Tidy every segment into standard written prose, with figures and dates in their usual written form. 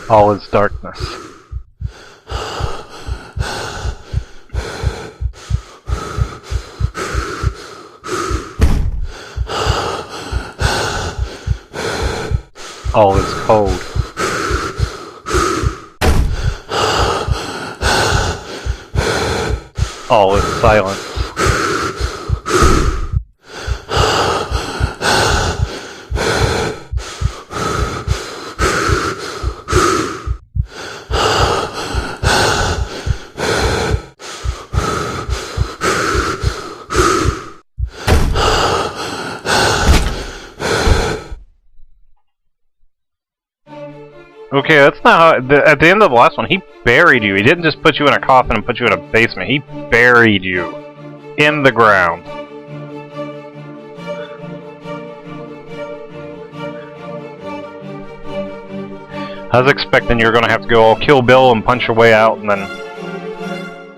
All is darkness. All is cold. All is silence. Okay, that's not how. At the end of the last one, he buried you. He didn't just put you in a coffin and put you in a basement. He buried you in the ground. I was expecting you were going to have to go all Kill Bill and punch your way out and then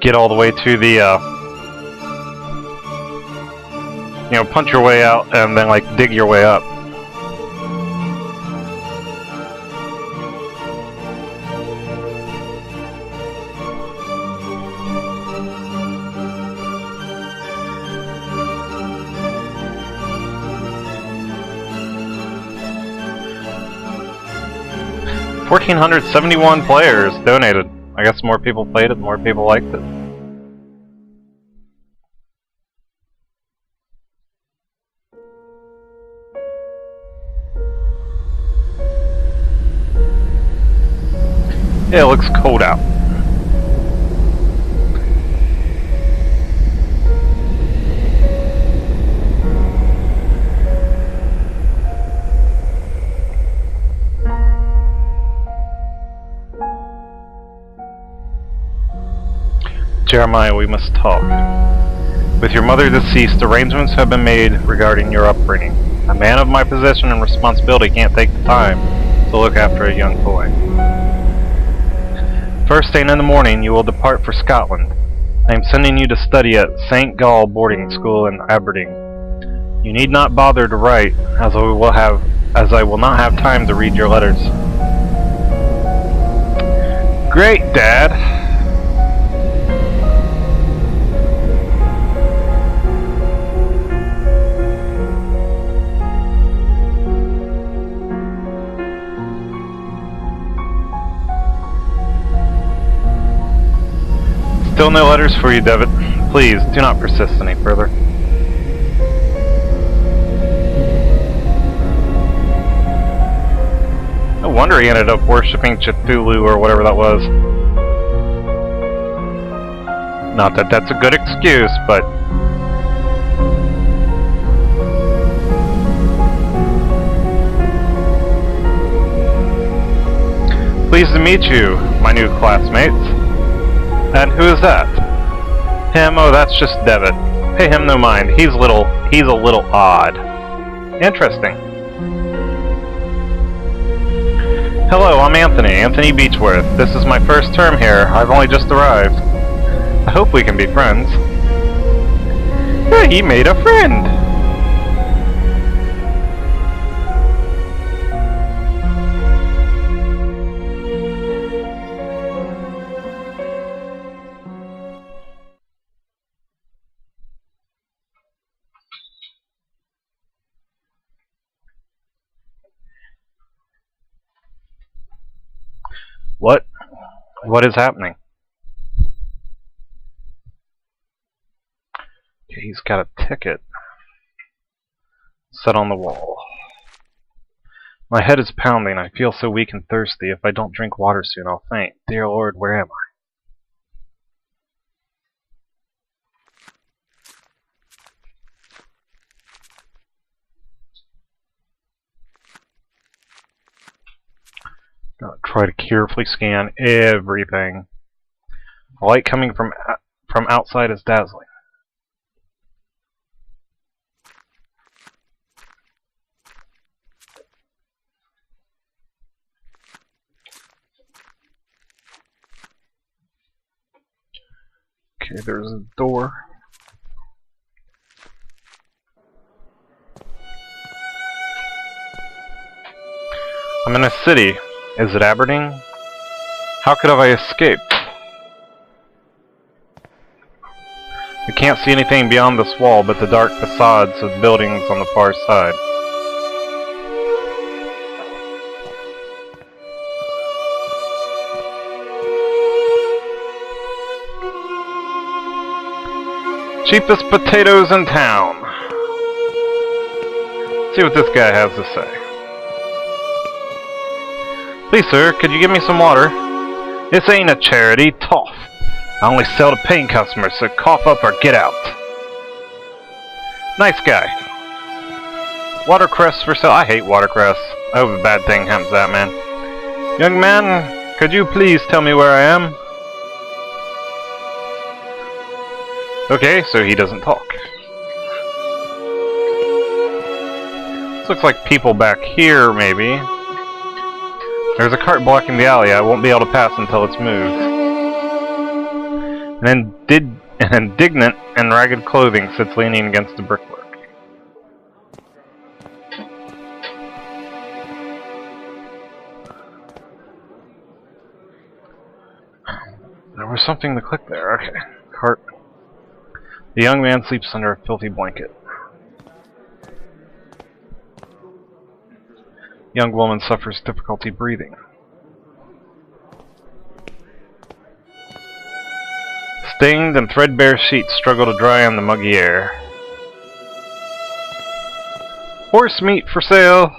get all the way to the, punch your way out and then, like, dig your way up. $1,471 players donated. I guess more people played it, more people liked it. Yeah, it looks cold out. Jeremiah, we must talk. With your mother deceased, arrangements have been made regarding your upbringing. A man of my position and responsibility can't take the time to look after a young boy. First thing in the morning, you will depart for Scotland. I am sending you to study at St. Gall boarding school in Aberdeen. You need not bother to write, as I will not have time to read your letters. Great, Dad! Still no letters for you, Devitt. Please, do not persist any further. No wonder he ended up worshipping Cthulhu or whatever that was. Not that that's a good excuse, but... Pleased to meet you, my new classmates. And who is that? Him? Oh, that's just Devitt. Pay him no mind. He's a little odd. Interesting. Hello, I'm Anthony Beechworth. This is my first term here. I've only just arrived. I hope we can be friends. He made a friend! What? What is happening? Okay, he's got a ticket set on the wall. My head is pounding. I feel so weak and thirsty. If I don't drink water soon, I'll faint. Dear Lord, where am I? Try to carefully scan everything. The light coming from outside is dazzling. Okay, there's a door. I'm in a city. Is it Aberdeen? How could I escape? I can't see anything beyond this wall but the dark facades of buildings on the far side. Cheapest potatoes in town. See what this guy has to say. Please, sir, could you give me some water? This ain't a charity, toff. I only sell to paying customers, so cough up or get out. Nice guy. Watercress for sale. I hate watercress. I hope a bad thing happens to that man. Young man, could you please tell me where I am? Okay, so he doesn't talk. This looks like people back here, maybe. There's a cart blocking the alley. I won't be able to pass until it's moved. An indignant and ragged clothing sits leaning against the brickwork. There was something to click there. Okay. Cart. The young man sleeps under a filthy blanket. Young woman suffers difficulty breathing. Stained and threadbare sheets struggle to dry on the muggy air. Horse meat for sale.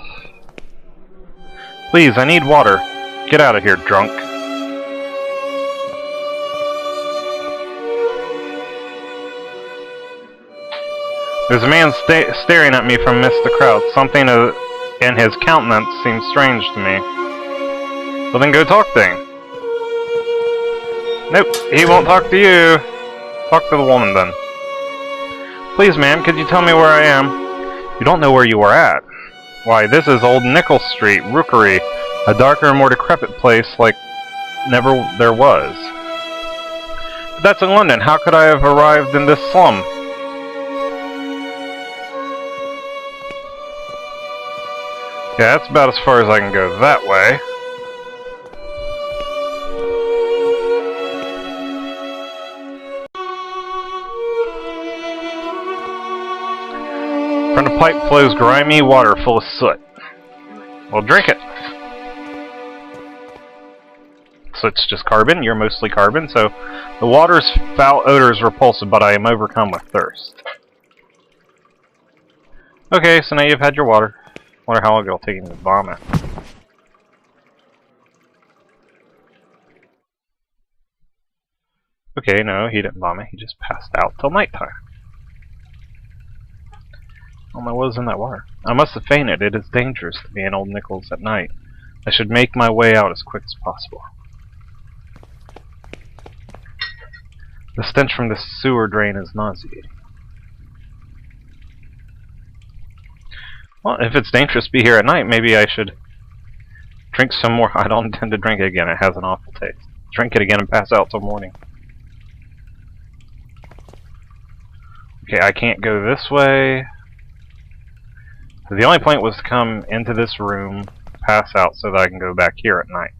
Please, I need water. Get out of here, drunk. There's a man staring at me from amidst the crowd. Something in his countenance seems strange to me. Well then go talk to him. Nope, he won't talk to you. Talk to the woman then. Please ma'am, could you tell me where I am? You don't know where you are at. Why, this is Old Nichols Street, Rookery, a darker and more decrepit place like never there was. But that's in London. How could I have arrived in this slum? Yeah, that's about as far as I can go that way. From the pipe flows grimy water full of soot. Well, drink it. So it's just carbon. You're mostly carbon, so the water's foul odor is repulsive, but I am overcome with thirst. Okay, so now you've had your water. Wonder how long it'll take him to vomit. Okay, no, he didn't vomit. He just passed out till nighttime. Oh my, what was in that water? I must have fainted. It is dangerous to be in Old Nichols at night. I should make my way out as quick as possible. The stench from this sewer drain is nauseating. Well, if it's dangerous to be here at night, maybe I should drink some more. I don't intend to drink it again. It has an awful taste. Drink it again and pass out till morning. Okay, I can't go this way. So the only point was to come into this room, pass out so that I can go back here at night.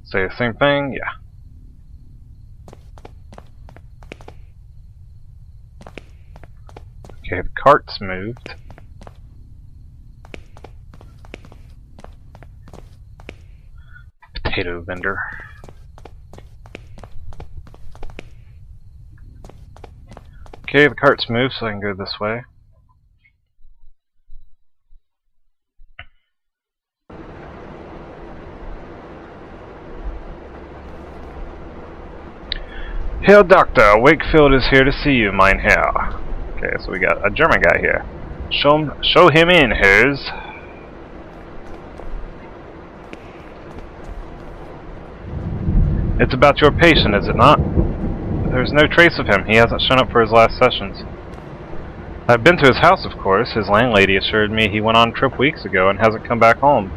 Say the same thing? Yeah. Okay, the cart's moved. Potato vendor. Okay, the cart's moved, so I can go this way. Herr Doctor, Wakefield is here to see you, mein Herr. Okay, so we got a German guy here. Show him in, Herz. It's about your patient, is it not? There's no trace of him. He hasn't shown up for his last sessions. I've been to his house, of course. His landlady assured me he went on a trip weeks ago and hasn't come back home.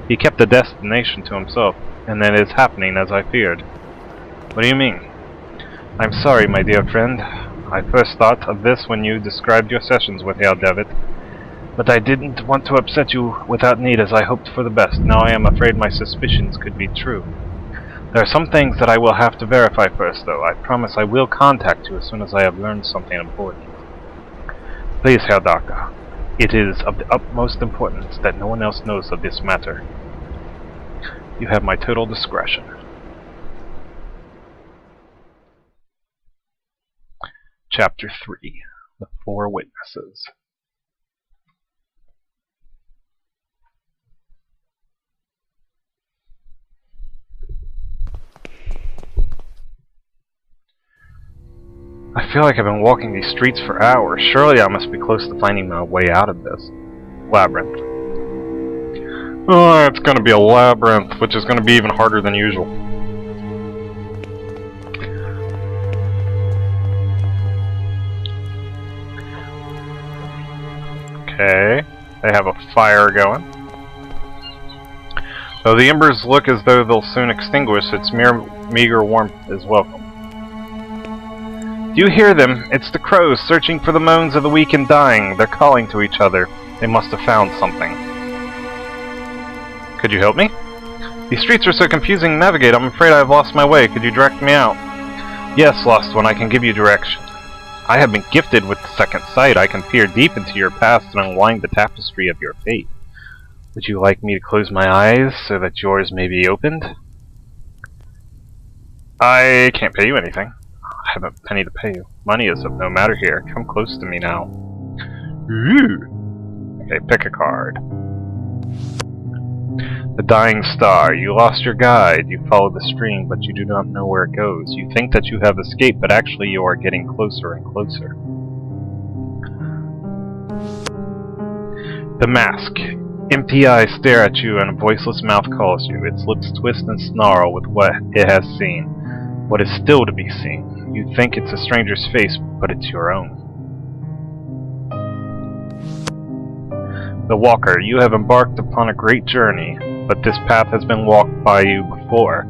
He kept the destination to himself, and it is happening as I feared. What do you mean? I'm sorry, my dear friend. I first thought of this when you described your sessions with Herr David. But I didn't want to upset you without need, as I hoped for the best. Now I am afraid my suspicions could be true. There are some things that I will have to verify first, though. I promise I will contact you as soon as I have learned something important. Please, Herr Doctor. It is of the utmost importance that no one else knows of this matter. You have my total discretion. Chapter 3. The Four Witnesses. I feel like I've been walking these streets for hours. Surely I must be close to finding my way out of this labyrinth. Oh, it's going to be a labyrinth, which is going to be even harder than usual. Okay, they have a fire going. Though the embers look as though they'll soon extinguish, its meager warmth is welcome. Do you hear them? It's the crows searching for the moans of the weak and dying. They're calling to each other. They must have found something. Could you help me? These streets are so confusing to navigate. I'm afraid I have lost my way. Could you direct me out? Yes, Lost One, I can give you direction. I have been gifted with the second sight. I can peer deep into your past and unwind the tapestry of your fate. Would you like me to close my eyes so that yours may be opened? I can't pay you anything. I haven't a penny to pay you. Money is of no matter here. Come close to me now. Ooh. Okay, pick a card. The Dying Star. You lost your guide. You follow the stream, but you do not know where it goes. You think that you have escaped, but actually you are getting closer and closer. The Mask. Empty eyes stare at you, and a voiceless mouth calls you. Its lips twist and snarl with what it has seen. What is still to be seen. You think it's a stranger's face, but it's your own. The Walker. You have embarked upon a great journey, but this path has been walked by you before.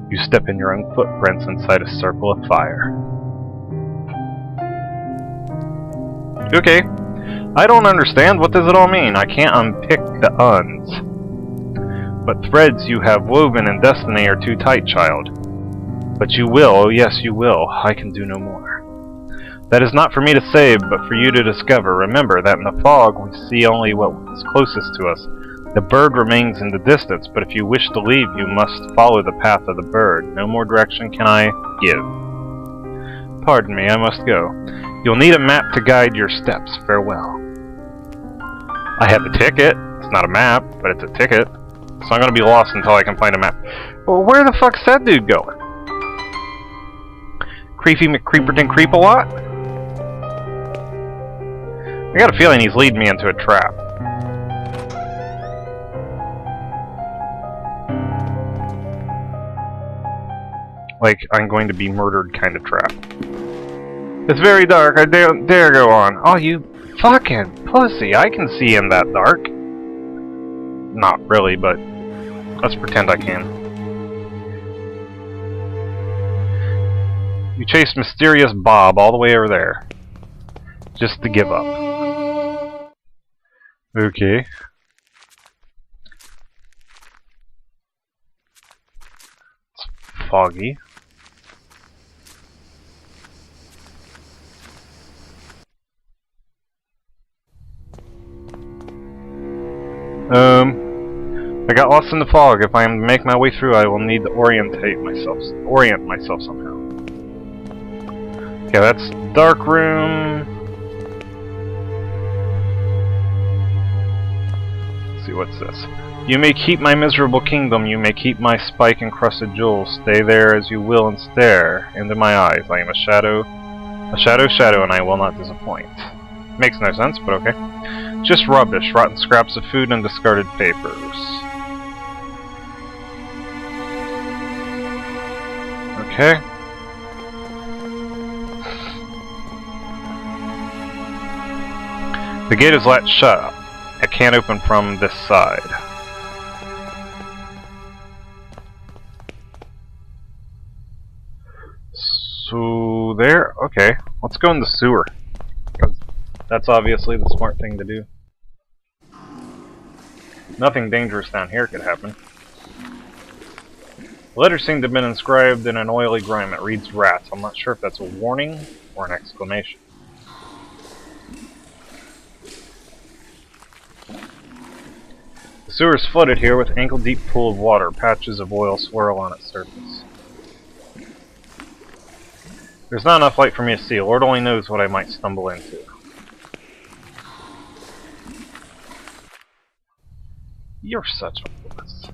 You step in your own footprints inside a circle of fire. Okay. I don't understand. What does it all mean? I can't unpick the uns. But threads you have woven in destiny are too tight, child. But you will, oh yes you will. I can do no more. That is not for me to say, but for you to discover. Remember that in the fog we see only what is closest to us. The bird remains in the distance, but if you wish to leave, you must follow the path of the bird. No more direction can I give. Pardon me, I must go. You'll need a map to guide your steps. Farewell. I have a ticket. It's not a map, but it's a ticket. So I'm gonna be lost until I can find a map. Well, where the fuck's that dude going? Creepy McCreeperton Creep-a-Lot? I got a feeling he's leading me into a trap. Like, I'm going to be murdered kind of trap. It's very dark, I don't dare go on. Oh, you fucking pussy, I can see in that dark. Not really, but let's pretend I can. You chased mysterious Bob all the way over there. Just to give up. Okay. It's foggy. I got lost in the fog. If I am to make my way through, I will need to orient myself somehow. Okay, that's dark room. Let's see, what's this? You may keep my miserable kingdom, you may keep my spike-encrusted jewels. Stay there as you will and stare into my eyes. I am a shadow, and I will not disappoint. Makes no sense, but okay. Just rubbish, rotten scraps of food and discarded papers. Okay. The gate is latched shut. It can't open from this side. So there, okay. Let's go in the sewer. That's obviously the smart thing to do. Nothing dangerous down here could happen. The letter seemed to have been inscribed in an oily grime. It reads rats. I'm not sure if that's a warning or an exclamation. The sewer is flooded here with ankle-deep pool of water. Patches of oil swirl on its surface. There's not enough light for me to see. Lord only knows what I might stumble into. You're such a wuss.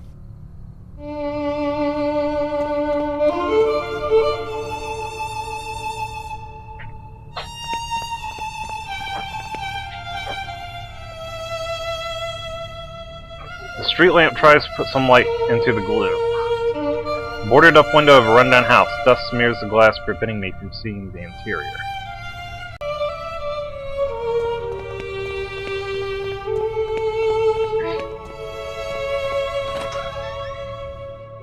The street lamp tries to put some light into the gloom. Boarded up window of a rundown house. Dust smears the glass, preventing me from seeing the interior.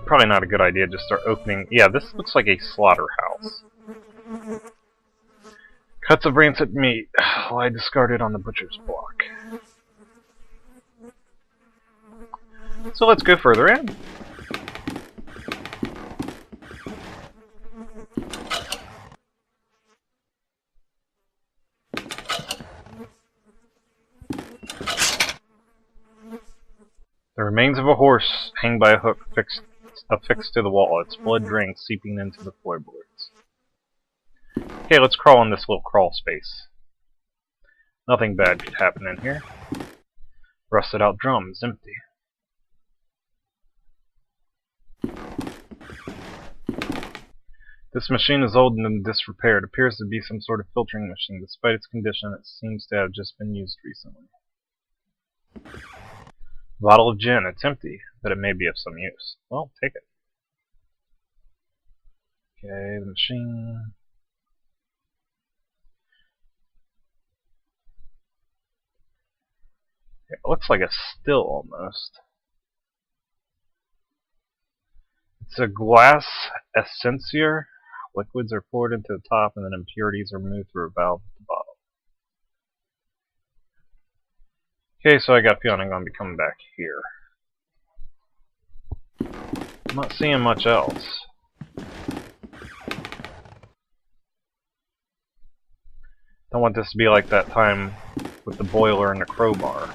Probably not a good idea to start opening. Yeah, this looks like a slaughterhouse. Cuts of rancid meat lie discarded on the butcher's block. So let's go further in. The remains of a horse hang by a hook affixed to the wall, its blood drained, seeping into the floorboards. Okay, let's crawl in this little crawl space. Nothing bad could happen in here. Rusted out drums, empty. This machine is old and in disrepair. It appears to be some sort of filtering machine. Despite its condition, it seems to have just been used recently. Bottle of gin. It's empty, but it may be of some use. Well, take it. Okay, the machine. It looks like a still almost. It's a glass essencer. Liquids are poured into the top and then impurities are moved through a valve at the bottom. Okay, so I got a feeling I'm going to be coming back here. I'm not seeing much else. Don't want this to be like that time with the boiler and the crowbar.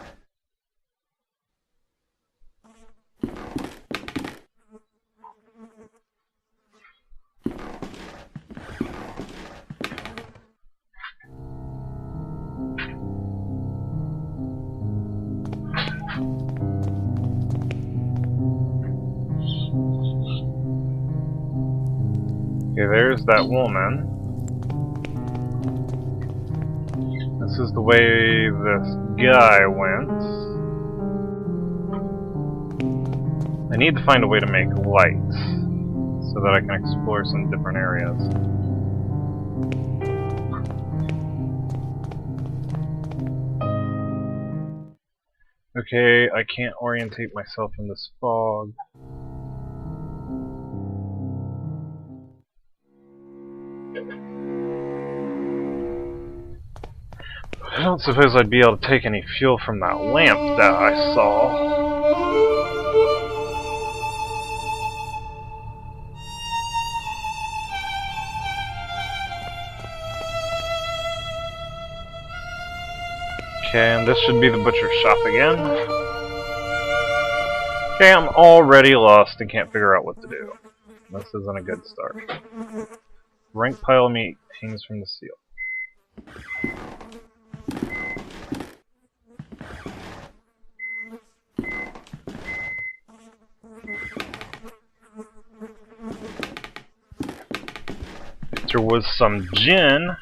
Okay, there's that woman. This is the way this guy went. I need to find a way to make light so that I can explore some different areas. Okay, I can't orientate myself in this fog. I don't suppose I'd be able to take any fuel from that lamp that I saw. Okay, and this should be the butcher's shop again. Okay, I'm already lost and can't figure out what to do. This isn't a good start. Rank pile of meat hangs from the seal. If there was some gin,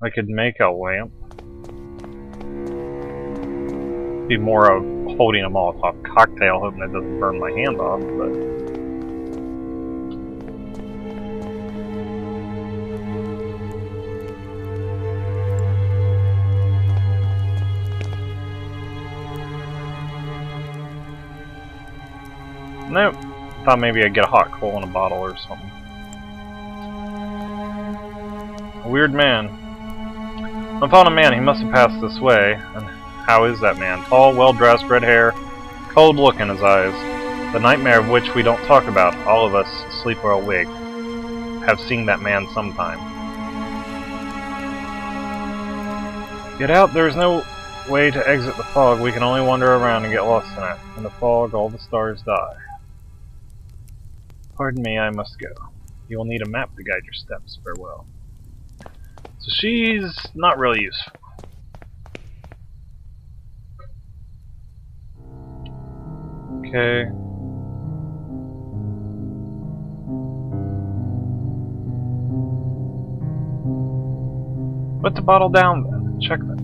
I could make a lamp. Be more of holding a Molotov cocktail, hoping it doesn't burn my hand off, but... Nope. Thought maybe I'd get a hot coal in a bottle or something. A weird man. I found a man. He must have passed this way. And How is that man? Tall, well-dressed, red hair, cold look in his eyes. The nightmare of which we don't talk about, all of us, asleep or awake, have seen that man sometime. Get out, there is no way to exit the fog. We can only wander around and get lost in it. In the fog, all the stars die. Pardon me, I must go. You will need a map to guide your steps. Farewell. So she's not really useful. Okay. Put the bottle down then. Check that.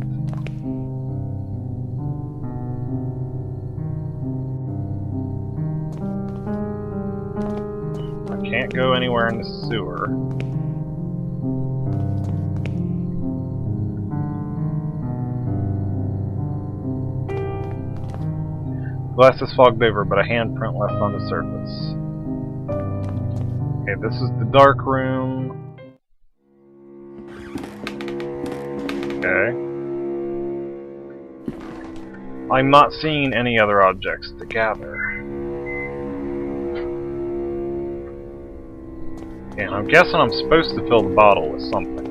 I can't go anywhere in the sewer. Glass is fogged over, but a handprint left on the surface. Okay, this is the dark room. Okay. I'm not seeing any other objects to gather. And I'm guessing I'm supposed to fill the bottle with something.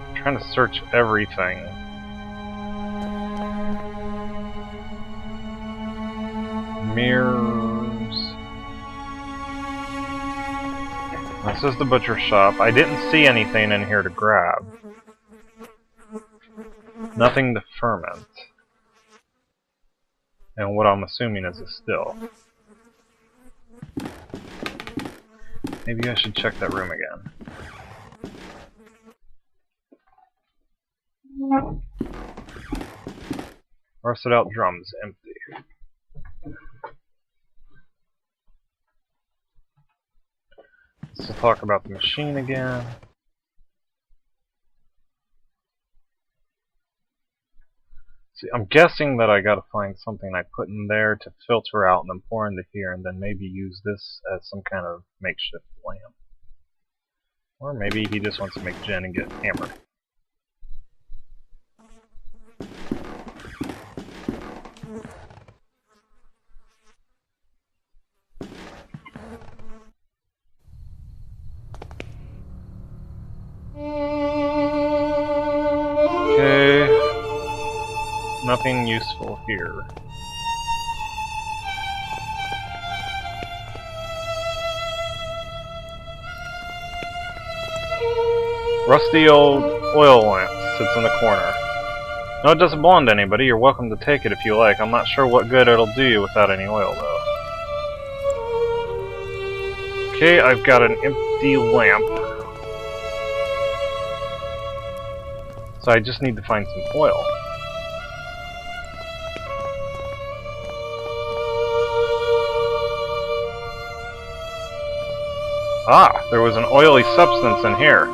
I'm trying to search everything. Mirrors. This is the butcher shop. I didn't see anything in here to grab. Nothing to ferment. And what I'm assuming is a still. Maybe I should check that room again. Rusted out drums, empty. Let's talk about the machine again. See, I'm guessing that I gotta find something I put in there to filter out and then pour into here and then maybe use this as some kind of makeshift lamp. Or maybe he just wants to make gin and get hammered. Okay. Nothing useful here. Rusty old oil lamp sits in the corner. No, it doesn't belong to anybody. You're welcome to take it if you like. I'm not sure what good it'll do you without any oil, though. Okay, I've got an empty lamp. So I just need to find some oil. Ah, there was an oily substance in here.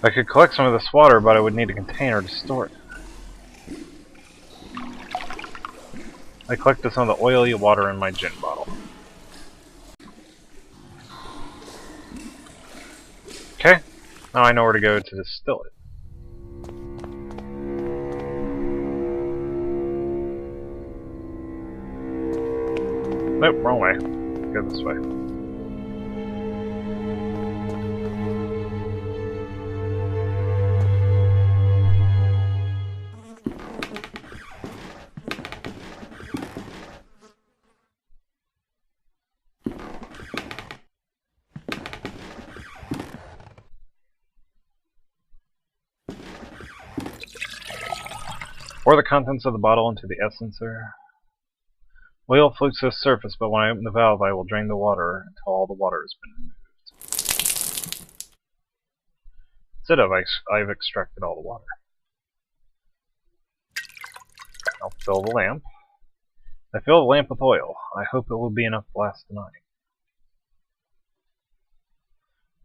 I could collect some of this water, but I would need a container to store it. I collected some of the oily water in my gin bottle. Okay, now I know where to go to distill it. Nope, wrong way. Go this way. Pour the contents of the bottle into the essencer. Oil floats to the surface, but when I open the valve, I will drain the water until all the water has been removed. Instead of, I've extracted all the water. I'll fill the lamp. I fill the lamp with oil. I hope it will be enough to last the night.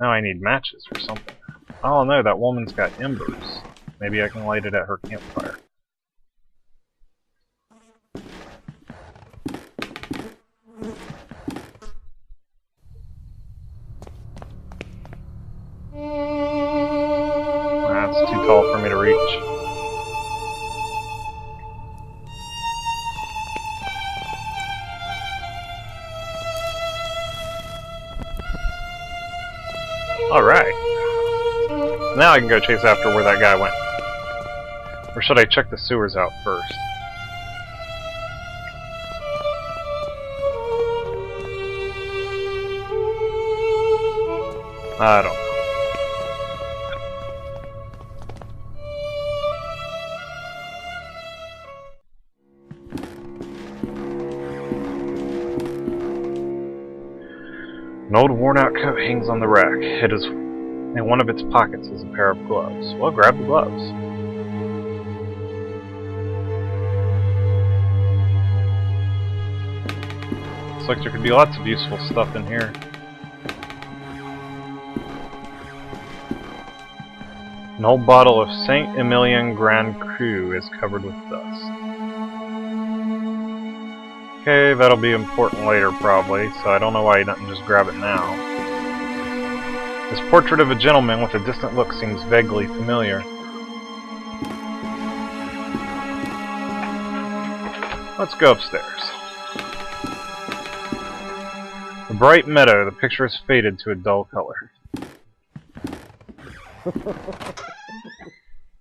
Now I need matches or something. Oh no, that woman's got embers. Maybe I can light it at her campfire. That's too tall for me to reach. Alright. Now I can go chase after where that guy went. Or should I check the sewers out first? I don't know. An old worn-out coat hangs on the rack. It is, in one of its pockets is a pair of gloves. Well, grab the gloves. Looks like there could be lots of useful stuff in here. An old bottle of Saint Emilion Grand Cru is covered with dust. Okay, that'll be important later probably, so I don't know why he doesn't just grab it now. This portrait of a gentleman with a distant look seems vaguely familiar. Let's go upstairs. A bright meadow, the picture is faded to a dull color.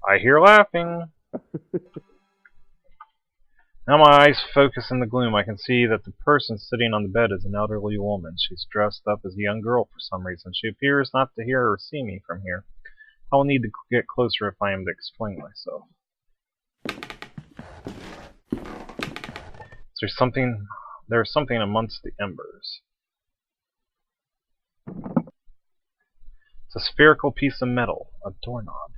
I hear laughing. Now my eyes focus in the gloom. I can see that the person sitting on the bed is an elderly woman. She's dressed up as a young girl for some reason. She appears not to hear or see me from here. I will need to get closer if I am to explain myself. There's something amongst the embers. It's a spherical piece of metal, a doorknob.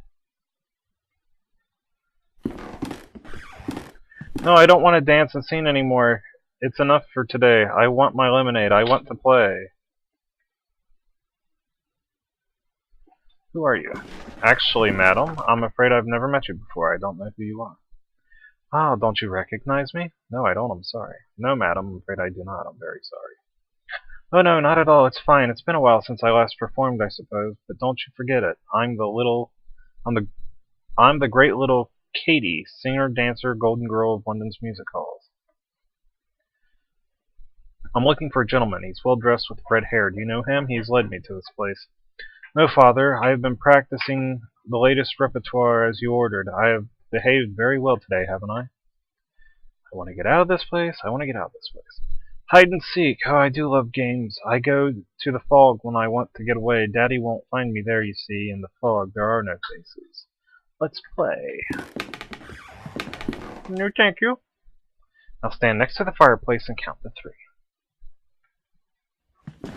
No, I don't want to dance and sing anymore. It's enough for today. I want my lemonade. I want to play. Who are you? Actually, madam, I'm afraid I've never met you before. I don't know who you are. Ah, don't you recognize me? No, I don't. I'm sorry. No, madam, I'm afraid I do not. I'm very sorry. Oh, no, not at all. It's fine. It's been a while since I last performed, I suppose. But don't you forget it. I'm the great little Katie, singer, dancer, golden girl of London's music halls. I'm looking for a gentleman. He's well dressed with red hair. Do you know him? He's led me to this place. No, father. I have been practicing the latest repertoire as you ordered. I have behaved very well today, haven't I? I want to get out of this place. I want to get out of this place. Hide and seek. Oh, I do love games. I go to the fog when I want to get away. Daddy won't find me there, you see. In the fog, there are no faces. Let's play. No, thank you. I'll stand next to the fireplace and count to 3.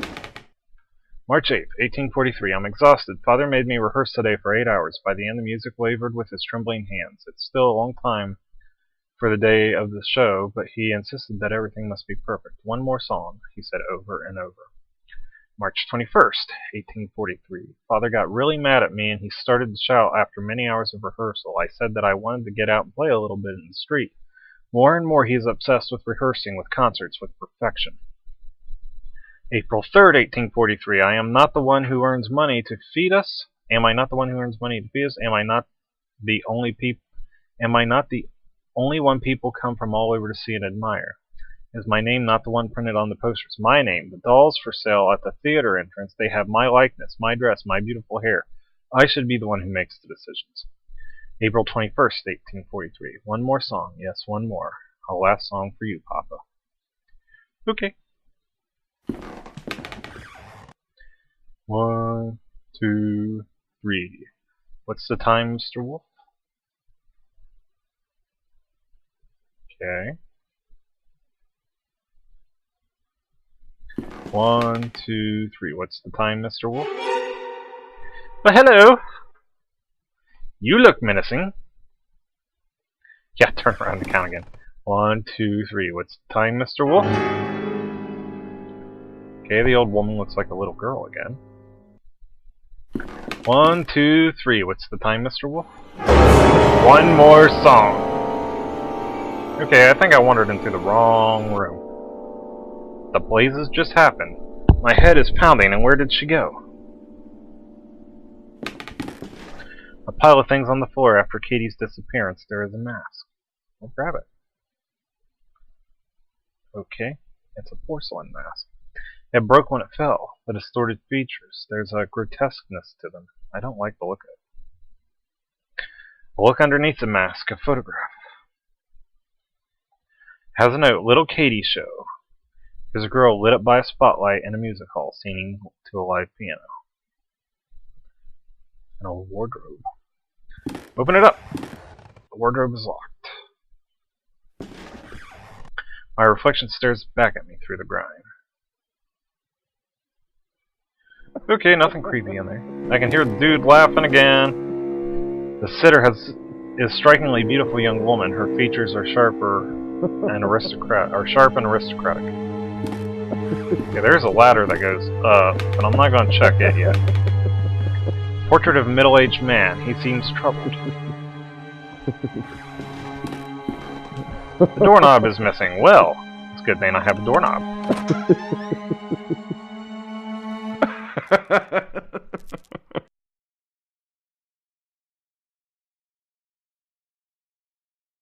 March 8th, 1843. I'm exhausted. Father made me rehearse today for 8 hours. By the end, the music wavered with his trembling hands. It's still a long time for the day of the show, but he insisted that everything must be perfect. One more song, he said over and over. March 21st, 1843. Father got really mad at me and he started to shout after many hours of rehearsal. I said that I wanted to get out and play a little bit in the street. More and more he is obsessed with rehearsing, with concerts, with perfection. April 3rd, 1843. I am not the one who earns money to feed us. Am I not the one who earns money to feed us? Am I not the only one people come from all over to see and admire? Is my name not the one printed on the posters? My name. The dolls for sale at the theater entrance. They have my likeness, my dress, my beautiful hair. I should be the one who makes the decisions. April 21st, 1843. One more song. Yes, one more. A last song for you, Papa. Okay. 1, 2, 3. What's the time, Mr. Wolf? Okay. 1, 2, 3. What's the time, Mr. Wolf? Well, hello. You look menacing. Yeah, turn around and count again. 1, 2, 3. What's the time, Mr. Wolf? Okay, the old woman looks like a little girl again. 1, 2, 3. What's the time, Mr. Wolf? One more song. Okay, I think I wandered into the wrong room. The blazes just happened. My head is pounding, and where did she go? A pile of things on the floor. After Katie's disappearance, there is a mask. I'll grab it. Okay, it's a porcelain mask. It broke when it fell. The distorted features. There's a grotesqueness to them. I don't like the look of it. Look underneath the mask. A photograph. Has a note. Little Katie Show. There's a girl lit up by a spotlight in a music hall singing to a live piano. An old wardrobe. Open it up. The wardrobe is locked. My reflection stares back at me through the grime. Okay, nothing creepy in there. I can hear the dude laughing again. The sitter is a strikingly beautiful young woman. Her features are sharp and aristocratic. Okay, there's a ladder that goes up, but I'm not going to check it yet. Portrait of a middle-aged man. He seems troubled. The doorknob is missing. Well, it's a good thing I have a doorknob.